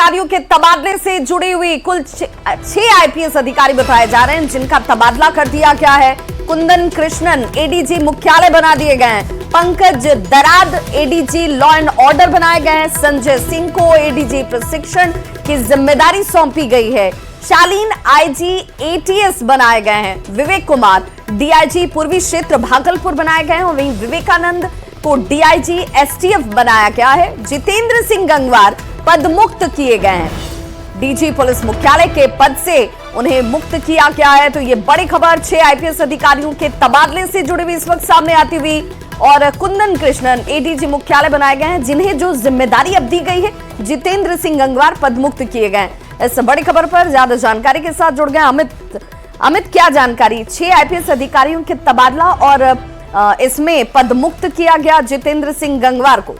अधिकारियों के तबादले से जुड़ी हुई कुल 6 आईपीएस अधिकारी बताए जा रहे हैं, जिनका तबादला कर दिया गया है। कुंदन कृष्णन एडीजी मुख्यालय बना दिए गए हैं। Pankaj Darad ADG law and order बनाए गए हैं। संजय सिंह को एडीजी प्रशिक्षण की जिम्मेदारी सौंपी गई है। शालीन आईजी एटीएस बनाए गए हैं। विवेक कुमार डीआईजी पूर्वी क्षेत्र भागलपुर बनाए गए हैं। वहीं विवेकानंद को डीआईजी एसटीएफ बनाया गया है। जितेंद्र सिंह गंगवार पद मुक्त किए गए हैं। डीजी पुलिस मुख्यालय के पद से उन्हें मुक्त किया गया है। तो ये बड़ी खबर 6 आईपीएस अधिकारियों के तबादले से जुड़ी हुई इस वक्त सामने आती हुई, और कुंदन कृष्णन एडीजी मुख्यालय बनाए गए हैं, जिन्हें जो जिम्मेदारी अब दी गई है। जितेंद्र सिंह गंगवार पद मुक्त किए गए। इस बड़ी खबर पर ज्यादा जानकारी के साथ जुड़ गए अमित, क्या जानकारी? 6 आईपीएस अधिकारियों के तबादला और इसमें पद मुक्त किया गया जितेंद्र सिंह गंगवार को।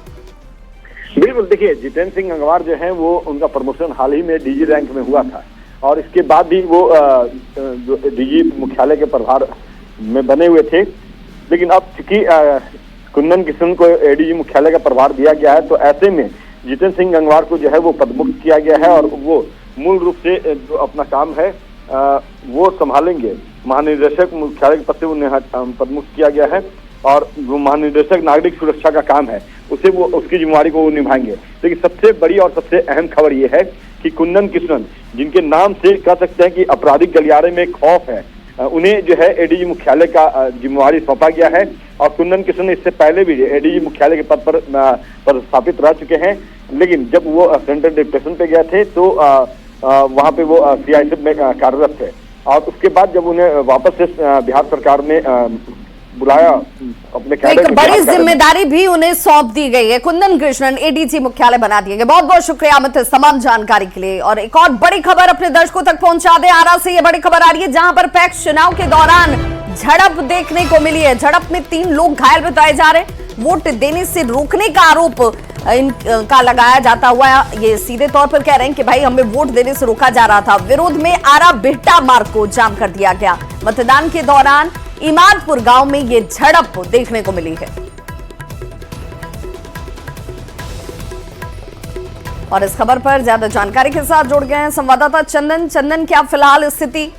बिल्कुल, देखिए जितेंद्र सिंह गंगवार जो है वो उनका प्रमोशन हाल ही में डीजी रैंक में हुआ था, और इसके बाद भी वो डीजी मुख्यालय के प्रभार में बने हुए थे। लेकिन अब चूंकि कुंदन कृष्णन को एडीजी मुख्यालय का प्रभार दिया गया है, तो ऐसे में जितेंद्र सिंह गंगवार को जो है वो पदमुक्त किया गया है, और वो मूल रूप से जो अपना काम है वो संभालेंगे। महानिदेशक मुख्यालय के पद से उन्हें पदमुक्त किया गया है, और जो महानिदेशक नागरिक सुरक्षा का काम है उसे वो उसकी जिम्मेवारी को वो निभाएंगे। लेकिन सबसे बड़ी और सबसे अहम खबर ये है कि कुंदन कृष्णन, जिनके नाम से कह सकते हैं कि आपराधिक गलियारे में खौफ है, उन्हें जो है एडीजी मुख्यालय का जिम्मेवारी सौंपा गया है। और कुंदन कृष्णन इससे पहले भी एडीजी मुख्यालय के पद पर स्थापित रह चुके हैं। लेकिन जब वो सेंट्रल डिप्रेशन पे गए थे तो वहां पे वो सीआईएसएफ में कार्यरत थे, और उसके बाद जब उन्हें वापस से बिहार सरकार ने बुलाया अपने कैडर, एक बड़ी जिम्मेदारी भी उन्हें सौंप दी गई है। कुंदन कृष्णन एडीजी मुख्यालय बना दिए गए। बहुत बहुत शुक्रिया अमित इस तमाम जानकारी के लिए। और एक और बड़ी खबर अपने दर्शकों तक पहुंचा दे। आरा से ये बड़ी खबर आ रही है, जहां पर पैक्स चुनाव के दौरान झड़प देखने को मिली है। झड़प में 3 लोग घायल बताए जा रहे हैं। वोट देने से रोकने का आरोप इनका लगाया जाता हुआ, ये सीधे तौर पर कह रहे हैं कि भाई हमें वोट देने से रोका जा रहा था। विरोध में आरा बिहटा मार्ग को जाम कर दिया गया। मतदान के दौरान इमादपुर गांव में ये झड़प देखने को मिली है। और इस खबर पर ज्यादा जानकारी के साथ जुड़ गए हैं संवाददाता चंदन, क्या फिलहाल स्थिति?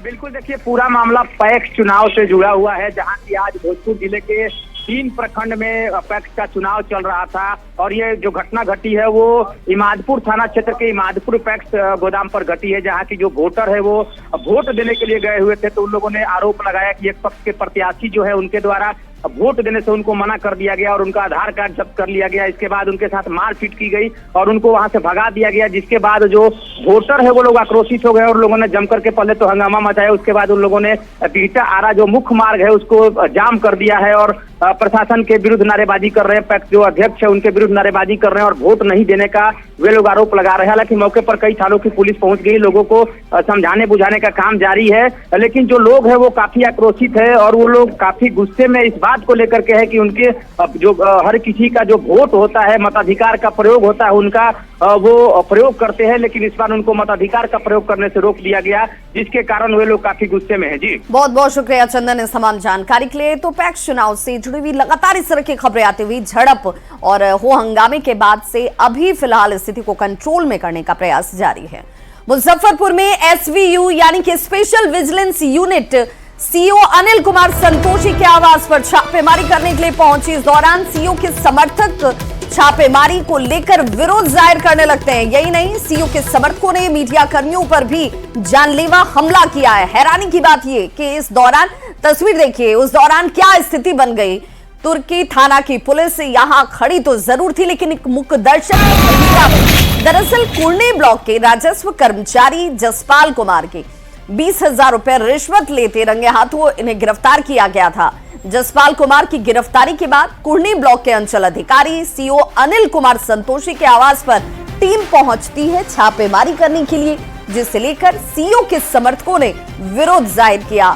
बिल्कुल, देखिए पूरा मामला पैक्स चुनाव से जुड़ा हुआ है, जहां की आज भोजपुर जिले के 3 प्रखंड में पैक्स का चुनाव चल रहा था। और ये जो घटना घटी है वो इमादपुर थाना क्षेत्र के इमादपुर पैक्स गोदाम पर घटी है, जहां की जो वोटर है वो वोट देने के लिए गए हुए थे। तो उन लोगों ने आरोप लगाया कि एक पक्ष के प्रत्याशी जो है उनके द्वारा वोट देने से उनको मना कर दिया गया और उनका आधार कार्ड जब्त कर लिया गया। इसके बाद उनके साथ मारपीट की गई और उनको वहां से भगा दिया गया, जिसके बाद जो वोटर है वो लोग आक्रोशित हो गए और लोगों ने जम करके पहले तो हंगामा मचाया। उसके बाद उन लोगों ने बिहटा आरा जो मुख्य मार्ग है उसको जाम कर दिया है और प्रशासन के विरुद्ध नारेबाजी कर रहे हैं। पैक्स जो अध्यक्ष है उनके विरुद्ध नारेबाजी कर रहे हैं और वोट नहीं देने का वे लोग आरोप लगा रहे हैं। हालांकि मौके पर कई थानों की पुलिस पहुंच गई, लोगों को समझाने बुझाने का काम जारी है, लेकिन जो लोग हैं वो काफी आक्रोशित है और वो लोग काफी गुस्से में इस बात को लेकर के है कि उनके जो हर किसी का जो वोट होता है, मताधिकार का प्रयोग होता है, उनका वो प्रयोग करते हैं, लेकिन इस बार उनको मताधिकार का प्रयोग करने से रोक दिया गया, जिसके कारण वे लोग काफी गुस्से में है। जी बहुत बहुत शुक्रिया चंदन इस तमाम जानकारी के लिए। तो पैक्स चुनाव से जुड़ी हुई लगातार इस तरह की खबरें आती हुई, झड़प और हो हंगामे के बाद से अभी फिलहाल स्थिति को कंट्रोल में करने का प्रयास जारी है। मुजफ्फरपुर में एसवीयू यानी कि special vigilance unit CO Anil Kumar Santoshi के आवास पर छापेमारी करने के लिए पहुंची। इस दौरान सीओ के समर्थक छापेमारी को लेकर विरोध जाहिर करने लगते हैं। यही नहीं, सीओ के समर्थकों ने मीडिया कर्मियों पर भी जानलेवा हमला किया है। हैरानी की बात यह कि इस दौरान तस्वीर देखिए, उस दौरान क्या स्थिति बन गई। तुर्की थाना की पुलिस यहां खड़ी तो जरूर थी, लेकिन एक मुख्य दर्शक दरअसल कुर्ने ब्लॉक के राजस्व कर्मचारी जसपाल कुमार के 20,000 रुपए रिश्वत लेते रंगे हाथों इन्हें गिरफ्तार किया गया था। जसपाल कुमार की गिरफ्तारी के बाद कुर्नी ब्लॉक के अंचल अधिकारी सीओ अनिल कुमार संतोषी के आवास पर टीम पहुंचती है छापेमारी करने के लिए, जिसे लेकर सीओ के समर्थकों ने विरोध जाहिर किया।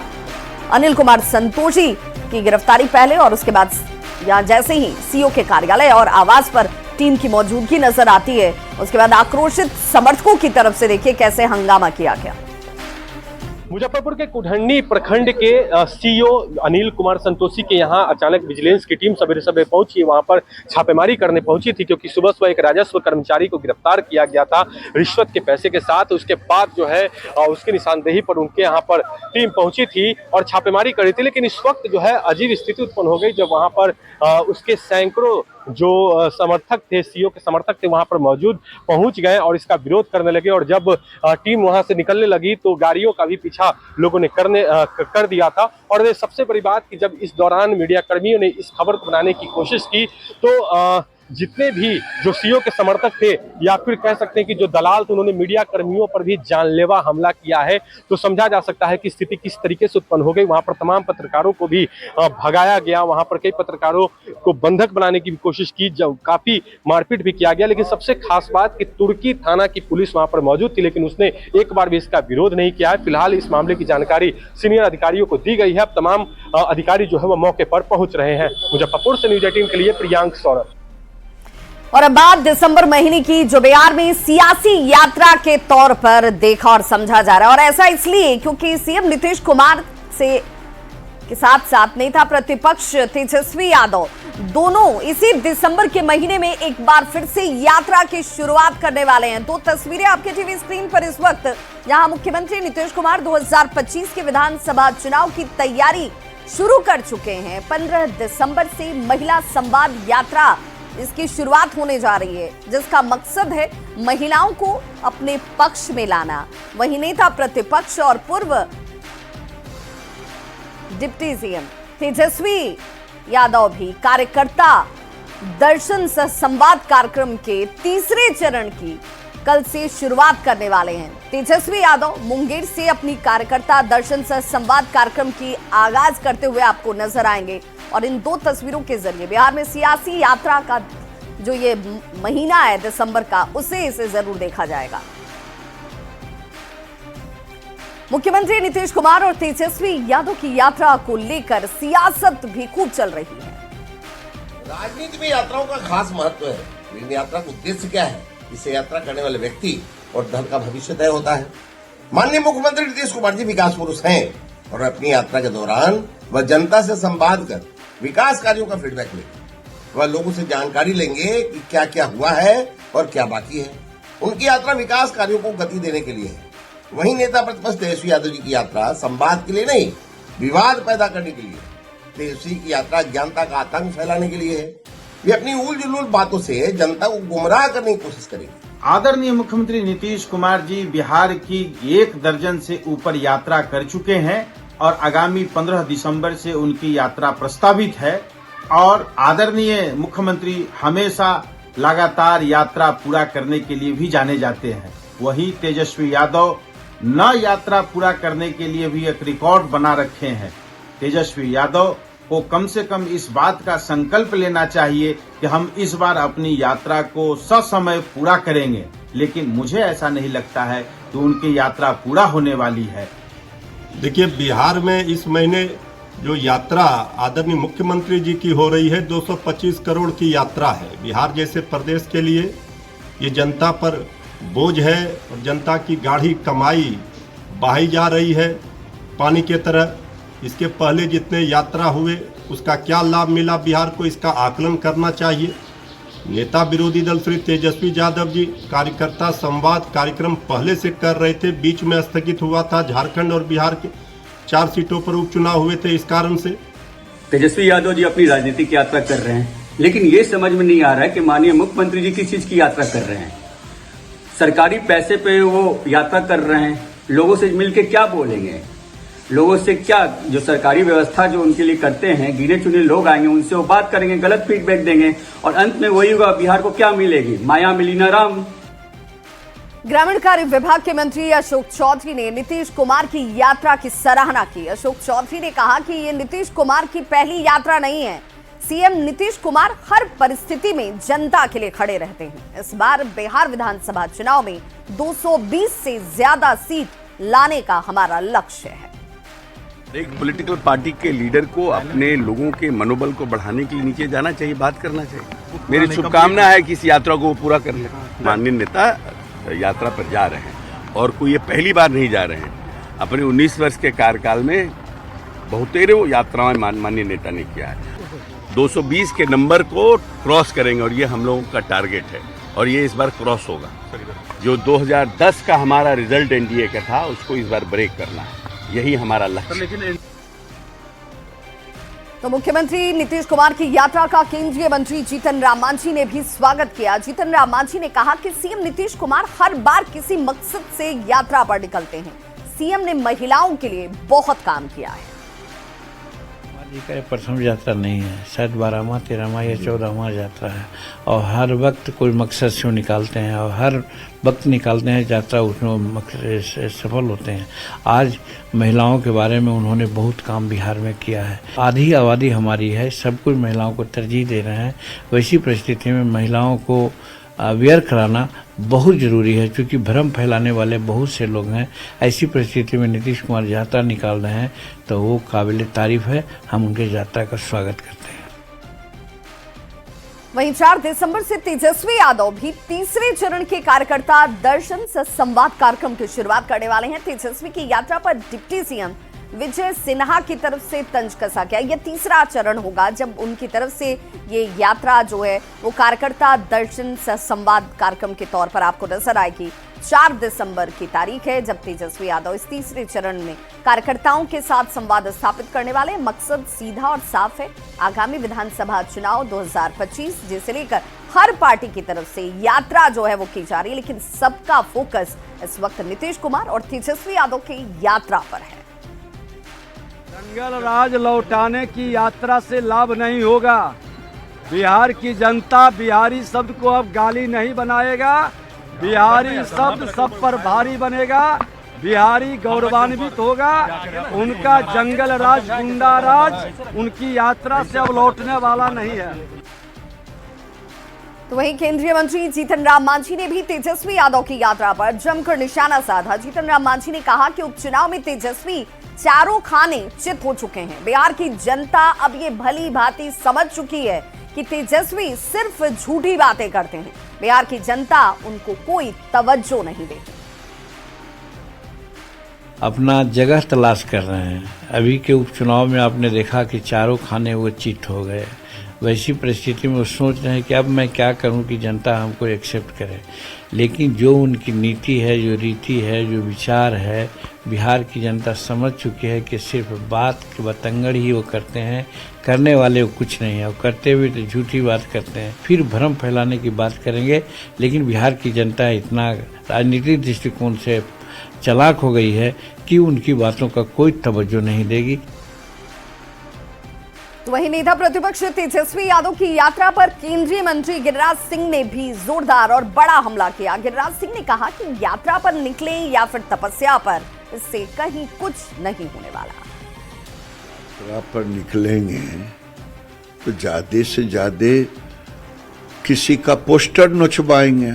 अनिल कुमार संतोषी की गिरफ्तारी पहले और उसके बाद यहां जैसे ही सीओ के कार्यालय और आवास पर टीम की मौजूदगी नजर आती है, उसके बाद आक्रोशित समर्थकों की तरफ से देखिए कैसे हंगामा किया गया। मुजफ्फरपुर के कुढ़नी प्रखंड के सीईओ अनिल कुमार संतोषी के यहाँ अचानक विजिलेंस की टीम सवेरे सवेरे पहुंची, वहां पर छापेमारी करने पहुंची थी, क्योंकि सुबह सुबह एक राजस्व कर्मचारी को गिरफ्तार किया गया था रिश्वत के पैसे के साथ। उसके बाद जो है उसकी निशानदेही पर उनके यहाँ पर टीम पहुंची थी और छापेमारी करी थी। लेकिन इस वक्त जो है अजीब स्थिति उत्पन्न हो गई जब वहां पर उसके सैकड़ों जो समर्थक थे, सीईओ के समर्थक थे, वहां पर मौजूद पहुंच गए और इसका विरोध करने लगे। और जब टीम वहां से निकलने लगी तो गाड़ियों का भी पीछा लोगों ने कर दिया था। और सबसे बड़ी बात कि जब इस दौरान मीडिया कर्मियों ने इस खबर को बनाने की कोशिश की तो जितने भी जो सीईओ के समर्थक थे या फिर कह सकते हैं कि जो दलाल थे, उन्होंने मीडिया कर्मियों पर भी जानलेवा हमला किया है। तो समझा जा सकता है कि स्थिति किस तरीके से उत्पन्न हो गई। वहां पर तमाम पत्रकारों को भी भगाया गया, वहां पर कई पत्रकारों को बंधक बनाने की भी कोशिश की, जब काफी मारपीट भी किया गया। लेकिन सबसे खास बात कि तुर्की थाना की पुलिस वहां पर मौजूद थी, लेकिन उसने एक बार भी इसका विरोध नहीं किया है। फिलहाल इस मामले की जानकारी सीनियर अधिकारियों को दी गई है। अब तमाम अधिकारी जो है वो मौके पर पहुंच रहे हैं। मुजफ्फरपुर से न्यूज 18 के लिए प्रियांक सौरभ। और अब बात दिसंबर महीने की, जो बिहार में सियासी यात्रा के तौर पर देखा और समझा जा रहा है। और ऐसा इसलिए क्योंकि सीएम नीतीश कुमार से के साथ साथ नेता प्रतिपक्ष तेजस्वी यादव दोनों इसी दिसंबर के महीने में एक बार फिर से यात्रा की शुरुआत करने वाले हैं। दो तस्वीरें आपके टीवी स्क्रीन पर इस वक्त, जहां मुख्यमंत्री नीतीश कुमार 2025 के विधानसभा चुनाव की तैयारी शुरू कर चुके हैं। 15 दिसंबर से महिला संवाद यात्रा इसकी शुरुआत होने जा रही है, जिसका मकसद है महिलाओं को अपने पक्ष में लाना। वहीं नेता प्रतिपक्ष और पूर्व डिप्टी सीएम तेजस्वी यादव भी कार्यकर्ता दर्शन सह संवाद कार्यक्रम के तीसरे चरण की कल से शुरुआत करने वाले हैं। तेजस्वी यादव मुंगेर से अपनी कार्यकर्ता दर्शन सह संवाद कार्यक्रम की आगाज करते हुए आपको नजर आएंगे। और इन दो तस्वीरों के जरिए बिहार में सियासी यात्रा का जो ये महीना है दिसंबर का, उसे इसे जरूर देखा जाएगा। मुख्यमंत्री नीतीश कुमार और तेजस्वी यादव की यात्रा को लेकर सियासत भी खूब चल रही है। राजनीति में यात्राओं का खास महत्व है, लेकिन यात्रा का उद्देश्य क्या है, इसे यात्रा करने वाले व्यक्ति और दल का भविष्य तय होता है। माननीय मुख्यमंत्री नीतीश कुमार जी विकास पुरुष हैं और अपनी यात्रा के दौरान वह जनता से संवाद कर विकास कार्यों का फीडबैक लेंगे। वह लोगों से जानकारी लेंगे कि क्या क्या हुआ है और क्या बाकी है। उनकी यात्रा विकास कार्यों को गति देने के लिए है। वहीं नेता प्रतिपक्ष तेजस्वी यादव जी की यात्रा संवाद के लिए नहीं, विवाद पैदा करने के लिए। तेजस्वी की यात्रा अज्ञानता का आतंक फैलाने के लिए है। वे अपनी उल जुलूल बातों से जनता को गुमराह करने की कोशिश करेंगे। आदरणीय मुख्यमंत्री नीतीश कुमार जी बिहार की 1 दर्जन से ऊपर यात्रा कर चुके हैं और आगामी 15 दिसंबर से उनकी यात्रा प्रस्तावित है। और आदरणीय मुख्यमंत्री हमेशा लगातार यात्रा पूरा करने के लिए भी जाने जाते हैं। वहीं तेजस्वी यादव न यात्रा पूरा करने के लिए भी एक रिकॉर्ड बना रखे हैं। तेजस्वी यादव को कम से कम इस बात का संकल्प लेना चाहिए कि हम इस बार अपनी यात्रा को ससमय पूरा करेंगे, लेकिन मुझे ऐसा नहीं लगता है कि उनकी यात्रा पूरा होने वाली है। देखिए, बिहार में इस महीने जो यात्रा आदरणीय मुख्यमंत्री जी की हो रही है, 225 करोड़ की यात्रा है। बिहार जैसे प्रदेश के लिए ये जनता पर बोझ है और जनता की गाढ़ी कमाई बहाई जा रही है पानी के तरह। इसके पहले जितने यात्रा हुए उसका क्या लाभ मिला बिहार को, इसका आकलन करना चाहिए। नेता विरोधी दल श्री तेजस्वी यादव जी कार्यकर्ता संवाद कार्यक्रम पहले से कर रहे थे, बीच में स्थगित हुआ था। झारखंड और बिहार के 4 सीटों पर उपचुनाव हुए थे, इस कारण से तेजस्वी यादव जी अपनी राजनीतिक यात्रा कर रहे हैं, लेकिन ये समझ में नहीं आ रहा है कि माननीय मुख्यमंत्री जी किस चीज की यात्रा कर रहे हैं। सरकारी पैसे पे वो यात्रा कर रहे हैं, लोगों से मिलकर क्या बोलेंगे, लोगों से क्या जो सरकारी व्यवस्था जो उनके लिए करते हैं, गिने चुने लोग आएंगे उनसे वो बात करेंगे, गलत फीडबैक देंगे और अंत में वही होगा, बिहार को क्या मिलेगी, माया मिली ना राम। ग्रामीण कार्य विभाग के मंत्री अशोक चौधरी ने नीतीश कुमार की यात्रा की सराहना की। अशोक चौधरी ने कहा कि ये नीतीश कुमार की पहली यात्रा नहीं है। सीएम नीतीश कुमार हर परिस्थिति में जनता के लिए खड़े रहते हैं। इस बार बिहार विधानसभा चुनाव में 220 से ज्यादा सीट लाने का हमारा लक्ष्य है। एक पॉलिटिकल पार्टी के लीडर को अपने लोगों के मनोबल को बढ़ाने के लिए नीचे जाना चाहिए, बात करना चाहिए। मेरी शुभकामना है कि इस यात्रा को वो पूरा कर ले। माननीय नेता यात्रा पर जा रहे हैं और कोई ये पहली बार नहीं जा रहे हैं। अपने 19 वर्ष के कार्यकाल में बहुतेरे यात्राएं माननीय नेता ने किया है। 220 के नंबर को क्रॉस करेंगे और ये हम लोगों का टारगेट है और ये इस बार क्रॉस होगा। जो 2010 का हमारा रिजल्ट एनडीए का था उसको इस बार ब्रेक करना है, यही हमारा लक्ष्य। तो मुख्यमंत्री नीतीश कुमार की यात्रा का केंद्रीय मंत्री जीतन राम मांझी ने भी स्वागत किया। जीतन राम मांझी ने कहा कि सीएम नीतीश कुमार हर बार किसी मकसद से यात्रा पर निकलते हैं। सीएम ने महिलाओं के लिए बहुत काम किया है। जी का प्रथम यात्रा नहीं है, शायद 12वां 13वां या 14वां यात्रा है और हर वक्त कोई मकसद से निकालते हैं और हर वक्त निकालते हैं यात्रा, उसमें सफल होते हैं। आज महिलाओं के बारे में उन्होंने बहुत काम बिहार में किया है। आधी आबादी हमारी है, सब कुछ महिलाओं को तरजीह दे रहे हैं। वैसी परिस्थिति में महिलाओं को अवेयर कराना बहुत ज़रूरी है, क्योंकि भ्रम फैलाने वाले बहुत से लोग हैं। ऐसी परिस्थिति में नीतीश कुमार यात्रा निकाल रहे हैं तो वो काबिल तारीफ है। हम उनके यात्रा का स्वागत करते हैं। वहीं 4 दिसंबर से तेजस्वी यादव भी तीसरे चरण के कार्यकर्ता दर्शन संवाद कार्यक्रम की शुरुआत करने वाले हैं। तेजस्वी की यात्रा पर डिप्टी सीएम विजय सिन्हा की तरफ से तंज कसा गया। यह तीसरा चरण होगा जब उनकी तरफ से ये यात्रा जो है वो कार्यकर्ता दर्शन संवाद कार्यक्रम के तौर पर आपको नजर आएगी। 4 दिसंबर की तारीख है जब तेजस्वी यादव इस तीसरे चरण में कार्यकर्ताओं के साथ संवाद स्थापित करने वाले। मकसद सीधा और साफ है, आगामी विधानसभा चुनाव 2025 जिसे लेकर हर पार्टी की तरफ से यात्रा जो है वो की जा रही है, लेकिन सबका फोकस इस वक्त नीतीश कुमार और तेजस्वी यादव की यात्रा पर है। जंगल राज लौटाने की यात्रा से लाभ नहीं होगा। बिहार की जनता बिहारी शब्द को अब गाली नहीं बनाएगा। बिहारी शब्द सब पर भारी बनेगा। बिहारी गौरवान्वित होगा। उनका जंगल राज, गुंडा राज उनकी यात्रा से अब लौटने वाला नहीं है। तो वहीं केंद्रीय मंत्री जीतन राम मांझी ने भी तेजस्वी यादव की यात्रा पर जमकर निशाना साधा। जीतन राम मांझी ने कहा कि उपचुनाव में तेजस्वी चारों खाने चित हो चुके हैं। बिहार की जनता अब ये भली भांति समझ चुकी है कि तेजस्वी सिर्फ झूठी बातें करते हैं। बिहार की जनता उनको कोई तवज्जो नहीं देती। अपना जगह तलाश कर रहे हैं। अभी के उपचुनाव में आपने देखा कि चारों खाने वो चित हो गए। वैसी परिस्थिति में वो सोच रहे हैं कि अब मैं क्या करूं कि जनता हमको एक्सेप्ट करे। लेकिन जो उनकी नीति है, जो रीति है, जो विचार है, बिहार की जनता समझ चुकी है कि सिर्फ बात के बतंगड़ ही वो करते हैं, करने वाले वो कुछ नहीं है। वो करते हुए तो झूठी बात करते हैं, फिर भ्रम फैलाने की बात करेंगे। लेकिन बिहार की जनता इतना राजनीतिक दृष्टिकोण से चालाक हो गई है कि उनकी बातों का कोई तवज्जो नहीं देगी। तो वहीं नेता प्रतिपक्ष तेजस्वी यादव की यात्रा पर केंद्रीय मंत्री गिरिराज सिंह ने भी जोरदार और बड़ा हमला किया। गिरिराज सिंह ने कहा कि यात्रा पर निकले या फिर तपस्या पर, इससे कहीं कुछ नहीं होने वाला। यात्रा पर निकलेंगे तो ज्यादा से ज्यादा किसी का पोस्टर नोचवाएंगे,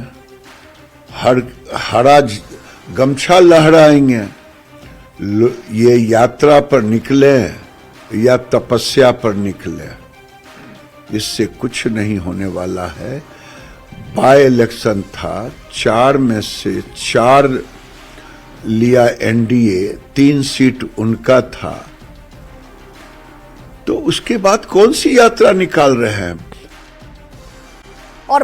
हरा गमछा लहराएंगे। ये यात्रा पर निकले या तपस्या पर निकले, इससे कुछ नहीं होने वाला है। बाय इलेक्शन था, 4 में से 4 लिया एनडीए, 3 सीट उनका था, तो उसके बाद कौन सी यात्रा निकाल रहे हैं। और